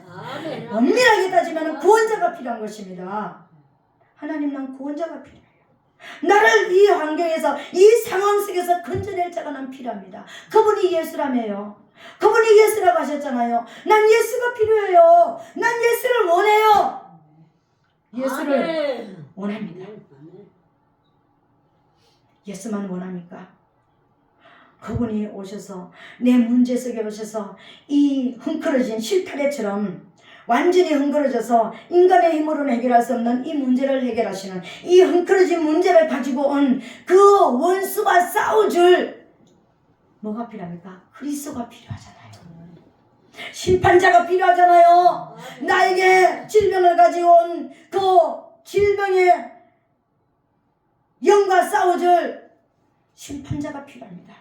엄밀하게 따지면 구원자가 필요한 것입니다. 하나님 난 구원자가 필요해요. 나를 이 환경에서 이 상황 속에서 건져낼 자가 난 필요합니다. 그분이 예수라며요. 그분이 예수라고 하셨잖아요. 난 예수가 필요해요. 난 예수를 원해요. 예수를 원합니다. 예수만 원합니까? 그분이 오셔서 내 문제 속에 오셔서 이 흥크러진 실타래처럼 완전히 흥그러져서 인간의 힘으로는 해결할 수 없는 이 문제를 해결하시는, 이 흥그러진 문제를 가지고 온 그 원수와 싸워줄 뭐가 필요합니까? 그리스도가 필요하잖아요. 심판자가 필요하잖아요. 나에게 질병을 가지고 온 그 질병의 영과 싸워줄 심판자가 필요합니다.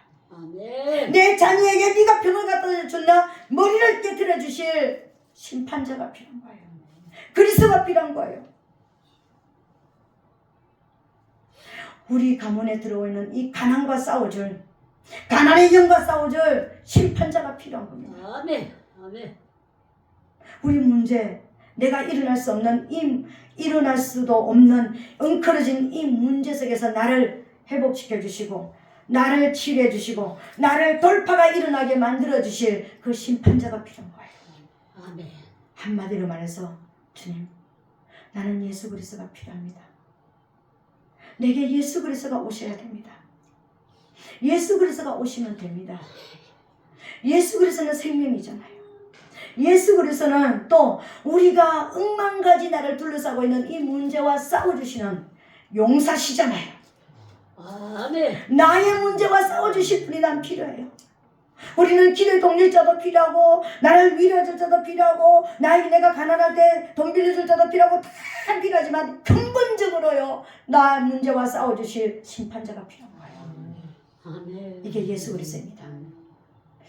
내 자녀에게 네가 병을 갖다 줬나 머리를 깨트려 주실 심판자가 필요한 거예요. 그리스도가 필요한 거예요. 우리 가문에 들어오는 이 가난과 싸워줄, 가난의 영과 싸워줄 심판자가 필요한 겁니다. 아멘. 우리 문제, 내가 일어날 수도 없는 엉클어진 이 문제 속에서 나를 회복시켜 주시고, 나를 치료해 주시고, 나를 돌파가 일어나게 만들어 주실 그 심판자가 필요한 거예요. 아멘. 한마디로 말해서, 주님, 나는 예수 그리스도가 필요합니다. 내게 예수 그리스도가 오셔야 됩니다. 예수 그리스도가 오시면 됩니다. 예수 그리스도는 생명이잖아요. 예수 그리스도는 또 우리가 억만가지 나를 둘러싸고 있는 이 문제와 싸워주시는 용사시잖아요. 아멘. 나의 문제와 싸워주실 분이 난 필요해요. 우리는 길을 동릴 자도 필요하고, 나를 위로해줄 자도 필요하고, 내가 가난할 때 돈 빌려줄 자도 필요하고, 다 필요하지만 근본적으로요, 나의 문제와 싸워주실 심판자가 필요한 거예요. 아멘. 이게 예수 그리스도입니다.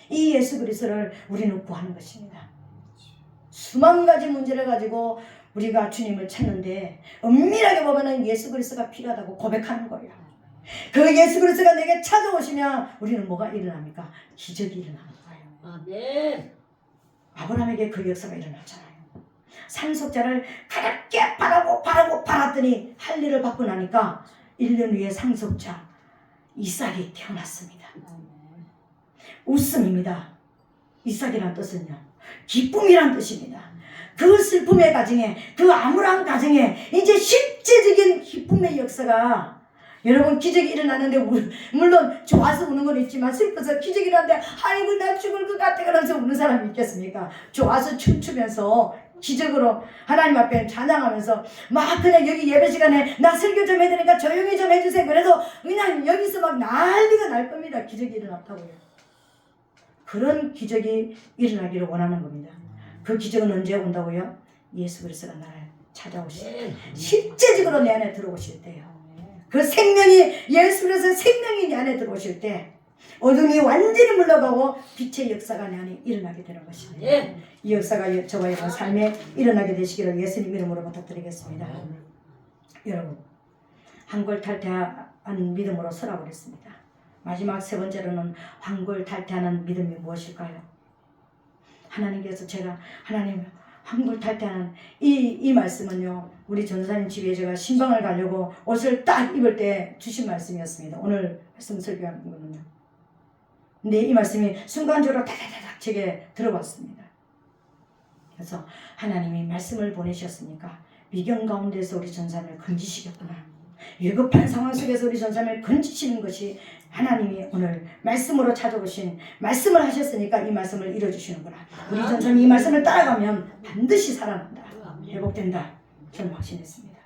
이 예수 그리스도를 우리는 구하는 것입니다. 수만 가지 문제를 가지고 우리가 주님을 찾는데, 엄밀하게 보면 예수 그리스도가 필요하다고 고백하는 거예요. 그 예수 그리스도가 내게 찾아오시면 우리는 뭐가 일어납니까? 기적이 일어나는 거예요. 아멘. 아브라함에게 그 역사가 일어났잖아요. 상속자를 그렇게 바랐더니 할 일을 받고 나니까 1년 후에 상속자 이삭이 태어났습니다. 웃음입니다. 이삭이란 뜻은요, 기쁨이란 뜻입니다. 그 슬픔의 가정에, 그 암울한 가정에 이제 실제적인 기쁨의 역사가, 여러분 기적이 일어나는데 물론 좋아서 우는 건 있지만 슬퍼서 기적이 일어나는데 아이고 나 죽을 것 같아 그러면서 우는 사람이 있겠습니까? 좋아서 춤추면서 기적으로 하나님 앞에 찬양하면서 막 그냥 여기 예배 시간에 나 설교 좀 해야 되니까 조용히 좀 해주세요. 그래서 그냥 여기서 막 난리가 날 겁니다. 기적이 일어났다고요. 그런 기적이 일어나기를 원하는 겁니다. 그 기적은 언제 온다고요? 예수 그리스도가 나를 찾아오실 때, 실제적으로 내 안에 들어오실 때요. 그 생명이, 예수 그리스도의 생명이 내 안에 들어오실 때 어둠이 완전히 물러가고 빛의 역사가 내 안에 일어나게 되는 것입니다. 이 역사가 저와 여러분 삶에 일어나게 되시기를 예수님 이름으로 부탁드리겠습니다. 여러분, 환골탈태한 믿음으로 서라버렸습니다. 마지막 세 번째로는 환골탈태하는 믿음이 무엇일까요? 하나님께서 하나님 환골탈태하는 이 말씀은요, 우리 전도사님 집에 제가 신방을 가려고 옷을 딱 입을 때 주신 말씀이었습니다. 오늘 말씀 설교한 거는요. 근데 이 말씀이 순간적으로 다다다닥 제게 들어왔습니다. 그래서 하나님이 말씀을 보내셨으니까 위경 가운데서 우리 전사를 건지시겠구나. 위급한 상황 속에서 우리 전사를 건지시는 것이 하나님이 오늘 말씀으로 찾아오신 말씀을 하셨으니까 이 말씀을 이뤄주시는구나. 우리 전사는 이 말씀을 따라가면 반드시 살아난다. 회복된다. 저는 확신했습니다.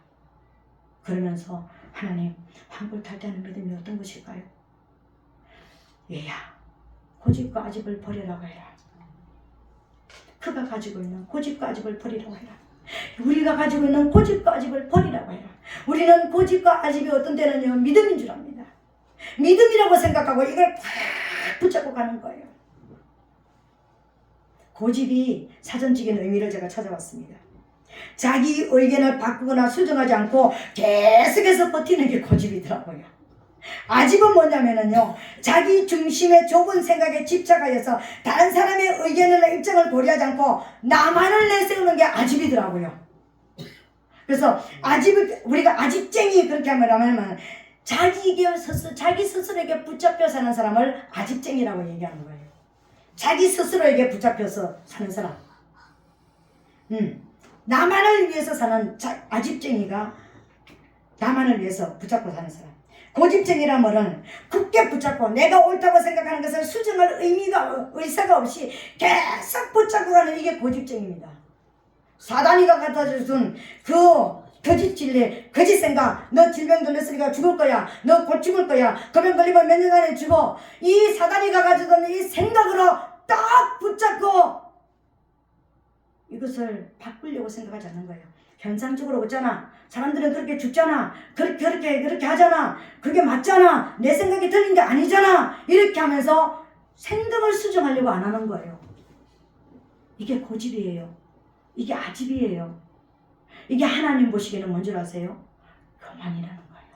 그러면서 하나님, 황골탈퇴하는 믿음이 어떤 것일까요? 얘야, 고집과 아집을 버리라고 해라. 그가 가지고 있는 고집과 아집을 버리라고 해라. 우리가 가지고 있는 고집과 아집을 버리라고 해라. 우리는 고집과 아집이 어떤 때는요, 믿음인 줄 압니다. 믿음이라고 생각하고 이걸 꽉 붙잡고 가는 거예요. 고집이 사전적인 의미를 제가 찾아봤습니다. 자기 의견을 바꾸거나 수정하지 않고 계속해서 버티는 게 고집이더라고요. 아집은 뭐냐면요, 자기 중심의 좁은 생각에 집착하여서 다른 사람의 의견이나 입장을 고려하지 않고 나만을 내세우는 게 아집이더라고요. 그래서 아집을, 우리가 아집쟁이 그렇게 하면 자기 스스로에게 붙잡혀 사는 사람을 아집쟁이라고 얘기하는 거예요. 자기 스스로에게 붙잡혀서 사는 사람. 나만을 위해서 사는 아집쟁이가 나만을 위해서 붙잡고 사는 사람. 고집쟁이란 말은 굳게 붙잡고 내가 옳다고 생각하는 것을 수정할 의사가 없이 계속 붙잡고 가는 이게 고집쟁입니다. 사단이가 갖다준 그 거짓 진리, 거짓 생각, 너 질병 걸렸으니까 죽을 거야, 너 곧 죽을 거야, 그 병 걸리면 몇 년 안에 죽어, 이 사단이가 가져던 이 생각으로 딱 붙잡고 이것을 바꾸려고 생각하지 않는 거예요. 현상적으로 없잖아. 사람들은 그렇게 죽잖아. 그렇게 하잖아. 그게 맞잖아. 내 생각이 틀린 게 아니잖아. 이렇게 하면서 생각을 수정하려고 안 하는 거예요. 이게 고집이에요. 이게 아집이에요. 이게 하나님 보시기에는 뭔 줄 아세요? 교만이라는 거예요.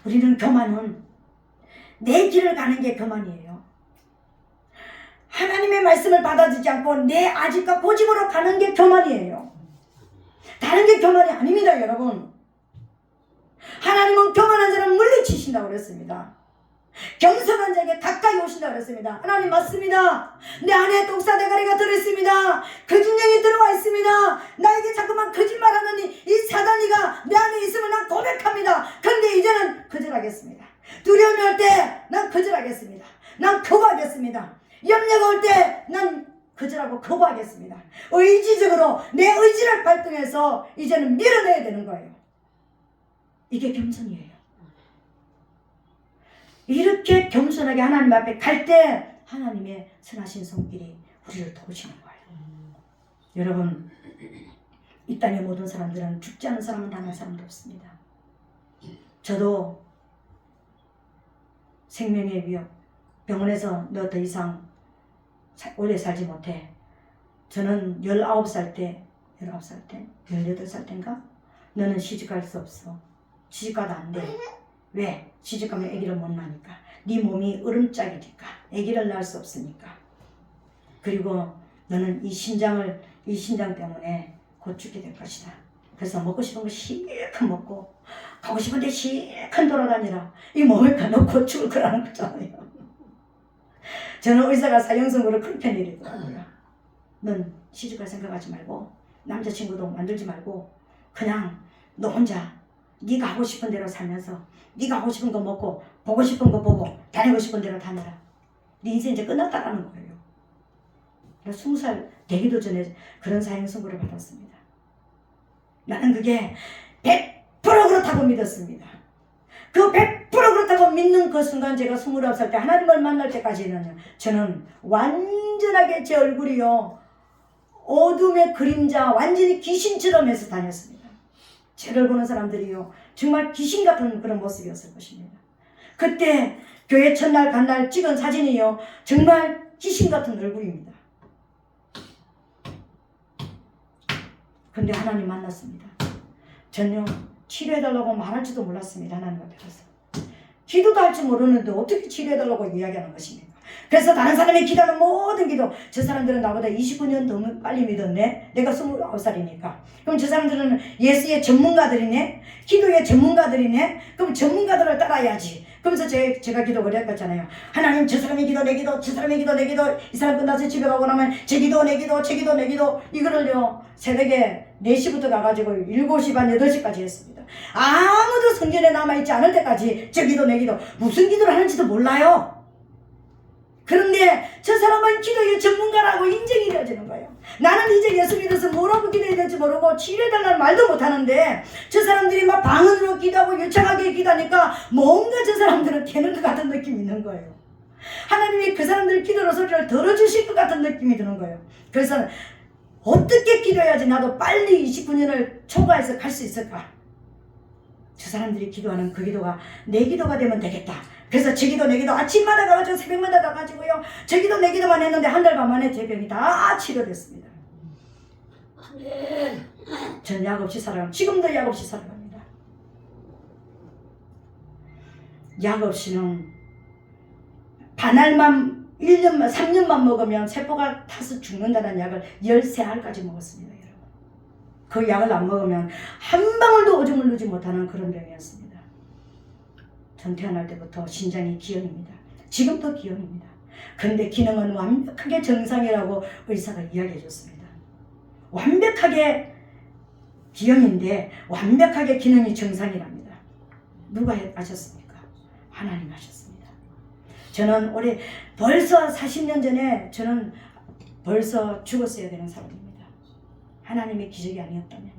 우리는 교만은 내 길을 가는 게 교만이에요. 하나님의 말씀을 받아들이지 않고 내 아집과 고집으로 가는 게 교만이에요. 다른 게 교만이 아닙니다, 여러분. 하나님은 교만한 자를 물리치신다고 그랬습니다. 겸손한 자에게 가까이 오신다고 그랬습니다. 하나님 맞습니다. 내 안에 독사대가리가 들어있습니다. 거짓령이 들어와 있습니다. 나에게 자꾸만 거짓말하는 이 사단이가 내 안에 있음을 난 고백합니다. 그런데 이제는 거절하겠습니다. 두려움이 올 때 난 거절하겠습니다. 난 거부하겠습니다. 염려가 올 때 난 거절하고 거부하겠습니다. 의지적으로 내 의지를 발동해서 이제는 밀어내야 되는 거예요. 이게 겸손이에요. 이렇게 겸손하게 하나님 앞에 갈 때 하나님의 선하신 손길이 우리를 도우시는 거예요. 여러분, 이 땅의 모든 사람들은 죽지 않은 사람은 단 한 사람도 없습니다. 저도 생명의 위협, 병원에서 너 더 이상 오래 살지 못해. 저는 19살 때, 18살 때인가? 너는 시집갈 수 없어. 시집가도 안 돼. 왜? 시집가면 아기를 못 낳으니까. 네 몸이 얼음짝이니까. 아기를 낳을 수 없으니까. 그리고 너는 이 신장 때문에 곧 죽게 될 것이다. 그래서 먹고 싶은 거 실컷 먹고 가고 싶은데 실컷 돌아다니라. 이 몸을 가놓고 죽을 거라는 거잖아요. 저는 의사가 사형선고를 그렇게 내리더라고요. 넌 시집갈 생각하지 말고 남자친구도 만들지 말고 그냥 너 혼자 네가 하고 싶은 대로 살면서 네가 하고 싶은 거 먹고 보고 싶은 거 보고 다니고 싶은 대로 다녀라. 네 인생 이제 끝났다라는 거예요. 20살 되기도 전에 그런 사형선고를 받았습니다. 나는 그게 100% 그렇다고 믿었습니다. 그 100% 그렇다고 믿는 그 순간 제가 29살 때 하나님을 만날 때까지는 저는 완전하게 제 얼굴이요 어둠의 그림자 완전히 귀신처럼 해서 다녔습니다. 저를 보는 사람들이요 정말 귀신 같은 그런 모습이었을 것입니다. 그때 교회 첫날 간날 찍은 사진이요 정말 귀신 같은 얼굴입니다. 근데 하나님 만났습니다. 전혀 치료해달라고 말할지도 몰랐습니다. 하나님 앞에 가서 기도도 할 줄 모르는데 어떻게 치료해달라고 이야기하는 것입니까? 그래서 다른 사람이 기도하는 모든 기도, 저 사람들은 나보다 29년 더 빨리 믿었네. 내가 29살이니까. 그럼 저 사람들은 예수의 전문가들이네. 기도의 전문가들이네. 그럼 전문가들을 따라야지. 그러면서 제가 기도 그랬잖아요. 하나님, 저 사람의 기도 내 기도, 저 사람의 기도 내 기도, 이 사람 끝나서 집에 가고 나면 제 기도 내 기도, 제 기도 내 기도, 이거를요 새벽에 4시부터 가가지고 7시 반 8시까지 했습니다. 아무도 성전에 남아있지 않을 때까지 저 기도 내 기도, 무슨 기도를 하는지도 몰라요. 그런데 저 사람은 기도의 전문가라고 인정이 되어지는 거예요. 나는 이제 예수 믿어서 뭐라고 기도해야 될지 모르고 치료해달라는 말도 못하는데 저 사람들이 막 방언으로 기도하고 유창하게 기도하니까 뭔가 저 사람들은 되는 것 같은 느낌이 있는 거예요. 하나님이 그 사람들 기도로 소리를 들어주실 것 같은 느낌이 드는 거예요. 그래서 어떻게 기도해야지 나도 빨리 29년을 초과해서 갈 수 있을까? 저 사람들이 기도하는 그 기도가 내 기도가 되면 되겠다. 그래서 제 기도 내 기도 아침마다 가가지고 새벽마다 가가지고요 제 기도 내 기도만 했는데 한 달 반 만에 제 병이 다 치료됐습니다. 아멘. 전 약 없이 살아갑니다. 지금도 약 없이 살아갑니다. 약 없이는 반알만 1년만 3년만 먹으면 세포가 타서 죽는다는 약을 13알까지 먹었습니다. 여러분. 그 약을 안 먹으면 한 방울도 오줌을 누지 못하는 그런 병이었습니다. 전 태어날 때부터 신장이 기형입니다. 지금도 기형입니다. 근데 기능은 완벽하게 정상이라고 의사가 이야기해 줬습니다. 완벽하게 기형인데 완벽하게 기능이 정상이랍니다. 누가 하셨습니까? 하나님 하셨습니다. 저는 올해 벌써 40년 전에 저는 벌써 죽었어야 되는 사람입니다. 하나님의 기적이 아니었다면.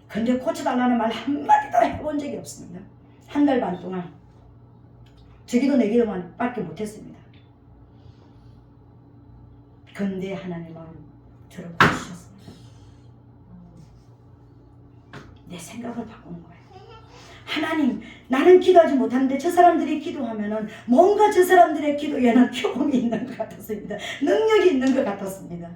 근데 고쳐달라는 말 한마디도 해본 적이 없습니다. 한 달 반 동안 저 기도 내 기도만 밖에 못했습니다. 근데 하나님은 저를 고치셨습니다. 내 생각을 바꾸는 거예요. 하나님, 나는 기도하지 못하는데 저 사람들이 기도하면은 뭔가 저 사람들의 기도에는 교훈이 있는 것 같았습니다. 능력이 있는 것 같았습니다.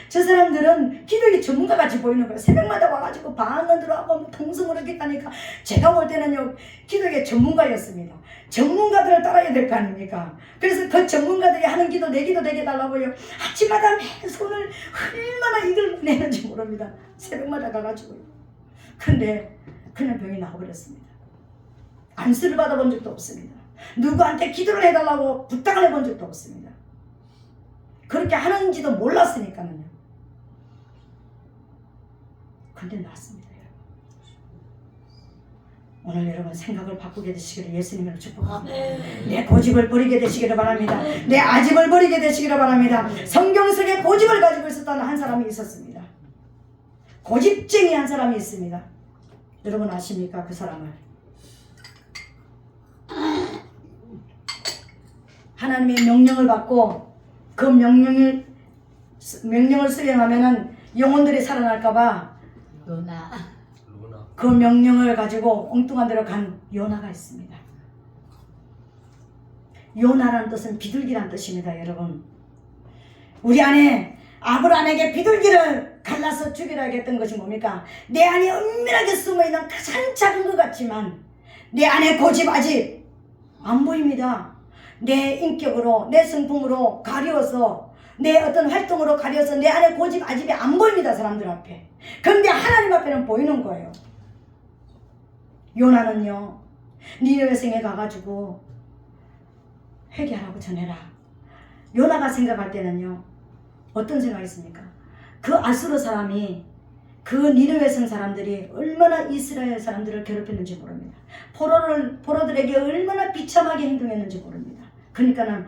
저 사람들은 기도의 전문가같이 보이는 거예요. 새벽마다 와가지고 방언으로 하고 통성으로 기도하니까 제가 볼 때는요 기도의 전문가였습니다. 전문가들을 따라야 될 거 아닙니까? 그래서 그 전문가들이 하는 기도 내 기도 되게 달라고요 아침마다 매 손을 얼마나 이걸 내는지 모릅니다. 새벽마다 가가지고요. 근데 그냥 병이 나와버렸습니다. 안수를 받아본 적도 없습니다. 누구한테 기도를 해달라고 부탁을 해본 적도 없습니다. 그렇게 하는지도 몰랐으니까요. 근데 났습니다. 여러분. 오늘 여러분 생각을 바꾸게 되시기를 예수님을 축복합니다. 내 고집을 버리게 되시기를 바랍니다. 내 아집을 버리게 되시기를 바랍니다. 성경 속에 고집을 가지고 있었다는 한 사람이 있었습니다. 고집쟁이 한 사람이 있습니다. 여러분 아십니까? 그 사람을 하나님의 명령을 받고 그 명령을 수행하면은 영혼들이 살아날까봐 요나. 그 명령을 가지고 엉뚱한 데로 간 요나가 있습니다. 요나라는 뜻은 비둘기란 뜻입니다. 여러분, 우리 안에 아브라함에게 비둘기를 갈라서 죽이라겠던 것이 뭡니까? 내 안에 은밀하게 숨어있는 가장 작은 것 같지만 내 안에 고집 아직 안 보입니다. 내 인격으로 내 성품으로 가려워서 내 어떤 활동으로 가려서 내 안에 고집 아집이 안 보입니다. 사람들 앞에. 그런데 하나님 앞에는 보이는 거예요. 요나는요 니느웨 성에 가가지고 회개하라고 전해라. 요나가 생각할 때는요 어떤 생각이 있습니까? 그 아수르 사람이 그 니느웨 성 사람들이 얼마나 이스라엘 사람들을 괴롭혔는지 모릅니다. 포로들에게 얼마나 비참하게 행동했는지 모릅니다. 그러니까는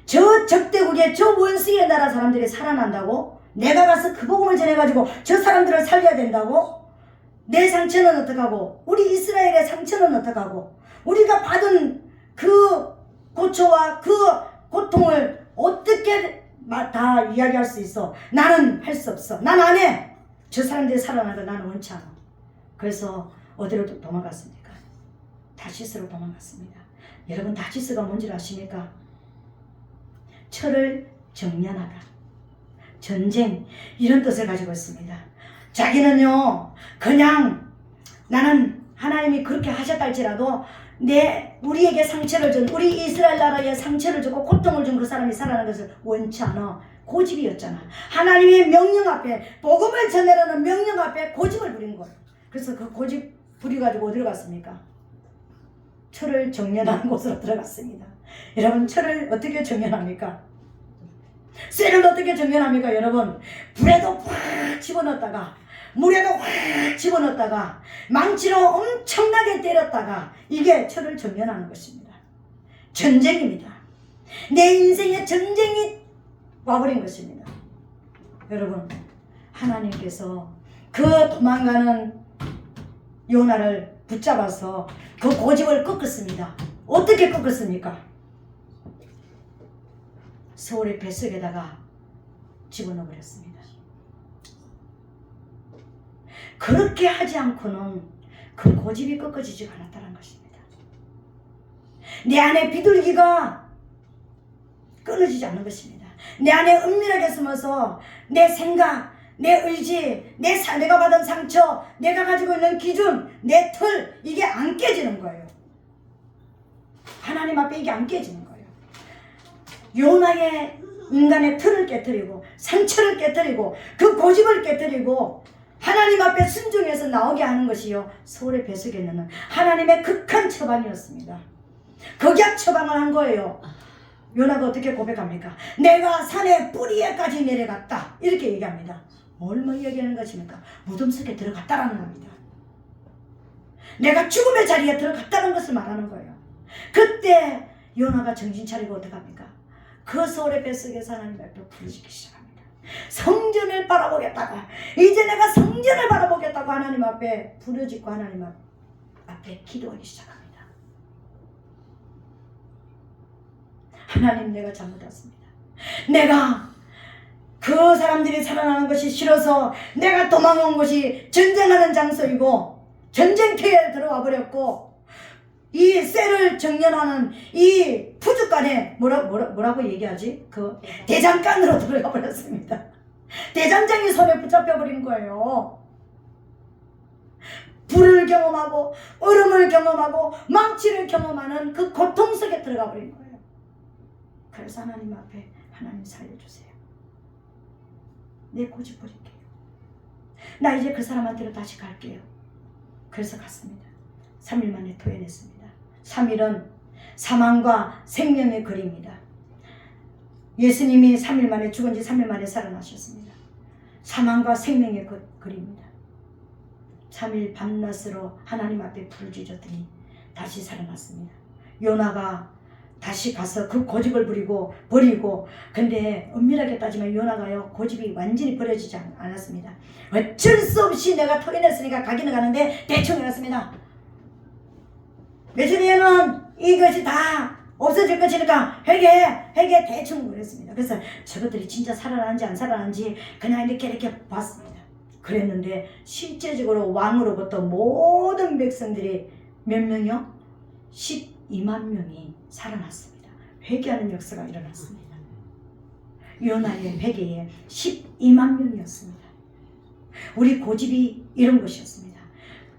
저 적대국의 저 원수의 나라 사람들이 살아난다고 내가 가서 그 복음을 전해가지고 저 사람들을 살려야 된다고? 내 상처는 어떡하고 우리 이스라엘의 상처는 어떡하고 우리가 받은 그 고초와 그 고통을 어떻게 다 이야기할 수 있어? 나는 할 수 없어. 난 안 해. 저 사람들이 살아나는 걸 나는 원치 않아. 그래서 어디로 도망갔습니까? 다시스로 도망갔습니다. 여러분 다시스가 뭔지 아십니까? 철을 정연하다, 전쟁 이런 뜻을 가지고 있습니다. 자기는요 그냥 나는 하나님이 그렇게 하셨다 할지라도 우리에게 상처를 준, 우리 이스라엘 나라에 상처를 주고 고통을 준 그 사람이 살아나는 것을 원치 않아. 고집이었잖아. 하나님의 명령 앞에, 복음을 전하라는 명령 앞에 고집을 부린 거예요. 그래서 그 고집 부려가지고 어디로 갔습니까? 철을 정련하는 곳으로 들어갔습니다. 여러분, 철을 어떻게 정련합니까? 쇠를 어떻게 정련합니까? 여러분, 불에도 확 집어넣었다가, 물에도 확 집어넣었다가, 망치로 엄청나게 때렸다가, 이게 철을 정련하는 것입니다. 전쟁입니다. 내 인생에 전쟁이 와버린 것입니다. 여러분, 하나님께서 그 도망가는 요나를 붙잡아서 그 고집을 꺾었습니다. 어떻게 꺾었습니까? 서울의 뱃속에다가 집어넣어 버렸습니다. 그렇게 하지 않고는 그 고집이 꺾어지지 않았다는 것입니다. 내 안에 비둘기가 끊어지지 않는 것입니다. 내 안에 은밀하게 숨어서 내 생각, 내 의지, 내가 받은 상처, 내가 가지고 있는 기준, 내 틀, 이게 안 깨지는 거예요. 하나님 앞에 이게 안 깨지는 거예요. 요나의 인간의 틀을 깨뜨리고 상처를 깨뜨리고 그 고집을 깨뜨리고 하나님 앞에 순종해서 나오게 하는 것이요, 서울의 뱃속에 있는 하나님의 극한 처방이었습니다. 극약 처방을 한 거예요. 요나가 어떻게 고백합니까? 내가 산의 뿌리에까지 내려갔다, 이렇게 얘기합니다. 뭘 얘기하는 것입니까? 무덤 속에 들어갔다라는 겁니다. 내가 죽음의 자리에 들어갔다는 것을 말하는 거예요. 그때 요나가 정신 차리고 어떡합니까? 그 서울의 뱃속에서 하나님 앞에 부르짖기 시작합니다. 성전을 바라보겠다고, 이제 내가 성전을 바라보겠다고 하나님 앞에 부르짖고 하나님 앞에 기도하기 시작합니다. 하나님, 내가 잘못했습니다. 내가 그 사람들이 살아나는 것이 싫어서 내가 도망온 것이 전쟁하는 장소이고 전쟁터에 들어와 버렸고, 이 쇠를 정련하는 이 푸주간에 뭐라고 얘기하지? 그 대장간으로 들어가 버렸습니다. 대장장이 손에 붙잡혀 버린 거예요. 불을 경험하고 얼음을 경험하고 망치를 경험하는 그 고통 속에 들어가 버린 거예요. 그래서 하나님 앞에, 하나님 살려주세요. 내 고집 버릴게요. 나 이제 그 사람한테로 다시 갈게요. 그래서 갔습니다. 3일 만에 토해냈습니다. 3일은 사망과 생명의 거리입니다. 예수님이 3일 만에, 죽은 지 3일 만에 살아나셨습니다. 사망과 생명의 거리입니다. 3일 밤낮으로 하나님 앞에 부르짖었더니 다시 살아났습니다. 요나가 다시 가서 그 고집을 버리고, 근데 엄밀하게 따지면 요나가요, 고집이 완전히 버려지지 않았습니다. 어쩔 수 없이 내가 토해냈으니까 가기는 가는데 대충 해놨습니다. 며칠 뒤에는 이것이 다 없어질 것이니까 회개 대충 그랬습니다. 그래서 저것들이 진짜 살아나는지 안 살아나는지 그냥 이렇게 봤습니다. 그랬는데 실제적으로 왕으로부터 모든 백성들이 몇 명이요? 12만 명이 살아났습니다. 회개하는 역사가 일어났습니다. 요나의 회개에 12만 명이었습니다. 우리 고집이 이런 것이었습니다.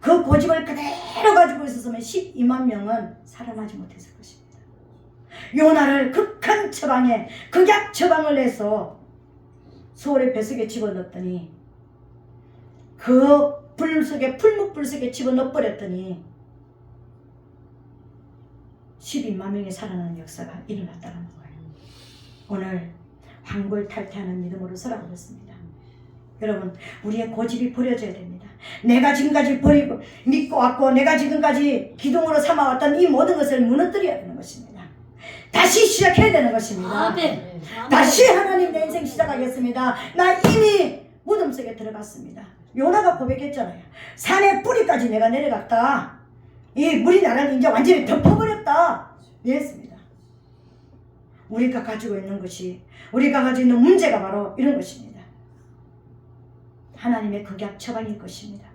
그 고집을 그대로 가지고 있었으면 12만 명은 살아나지 못했을 것입니다. 요나를 극한 처방에, 극약 처방을 내서 소울의 뱃속에 집어넣었더니, 그 불 속에, 풀무불 속에 집어넣어 버렸더니 12만 명이 살아나는 역사가 일어났다는 거예요. 오늘 황골탈퇴하는 믿음으로 살아보겠습니다. 여러분, 우리의 고집이 버려져야 됩니다. 내가 지금까지 버리고 믿고 왔고 내가 지금까지 기둥으로 삼아왔던 이 모든 것을 무너뜨려야 되는 것입니다. 다시 시작해야 되는 것입니다. 아멘. 다시 하나님, 내 인생 시작하겠습니다. 나 이미 무덤 속에 들어갔습니다. 요나가 고백했잖아요. 산의 뿌리까지 내가 내려갔다. 이 물이 나를 이제 완전히 덮어버렸다. 이랬습니다. 우리가 가지고 있는 것이, 우리가 가지고 있는 문제가 바로 이런 것입니다. 하나님의 극약 처방일 것입니다.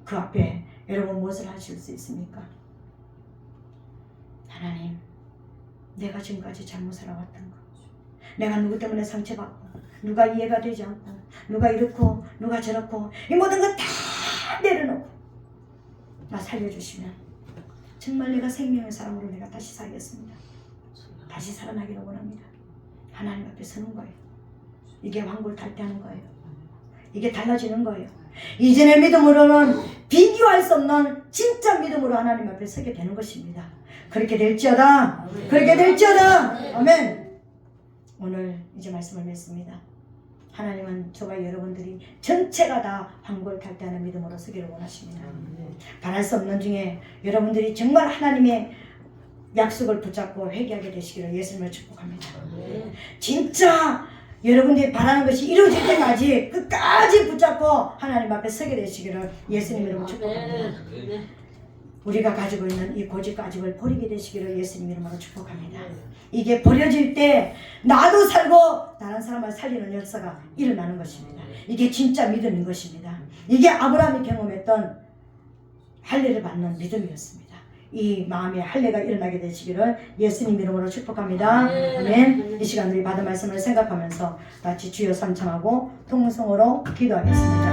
그 앞에 여러분 무엇을 하실 수 있습니까? 하나님, 내가 지금까지 잘못 살아왔던 것, 내가 누구 때문에 상처받고, 누가 이해가 되지 않고, 누가 이렇고 누가 저렇고, 이 모든 것 다 내려놓고 나 살려주시면 정말 내가 생명의 사람으로 내가 다시 살겠습니다. 다시 살아나기를 원합니다. 하나님 앞에 서는 거예요. 이게 환골탈태하는 거예요. 이게 달라지는 거예요. 이전의 믿음으로는 비교할 수 없는 진짜 믿음으로 하나님 앞에 서게 되는 것입니다. 그렇게 될지어다. 그렇게 될지어다. 아멘. 오늘 이제 말씀을 맺습니다. 하나님은 저와 여러분들이 전체가 다 환골탈태하는 믿음으로 서기를 원하십니다. 바랄 수 없는 중에 여러분들이 정말 하나님의 약속을 붙잡고 회개하게 되시기를 예수님을 축복합니다. 진짜 여러분들이 바라는 것이 이루어질 때까지 끝까지 붙잡고 하나님 앞에 서게 되시기를 예수님 이름으로 축복합니다. 우리가 가지고 있는 이 고집 가집을 버리게 되시기를 예수님 이름으로 축복합니다. 이게 버려질 때 나도 살고 다른 사람을 살리는 역사가 일어나는 것입니다. 이게 진짜 믿음인 것입니다. 이게 아브라함이 경험했던 할례를 받는 믿음이었습니다. 이 마음의 할례가 일어나게 되시기를 예수님 이름으로 축복합니다. 아멘. 이 시간 우리 받은 말씀을 생각하면서 같이 주여 삼창하고 통성으로 기도하겠습니다.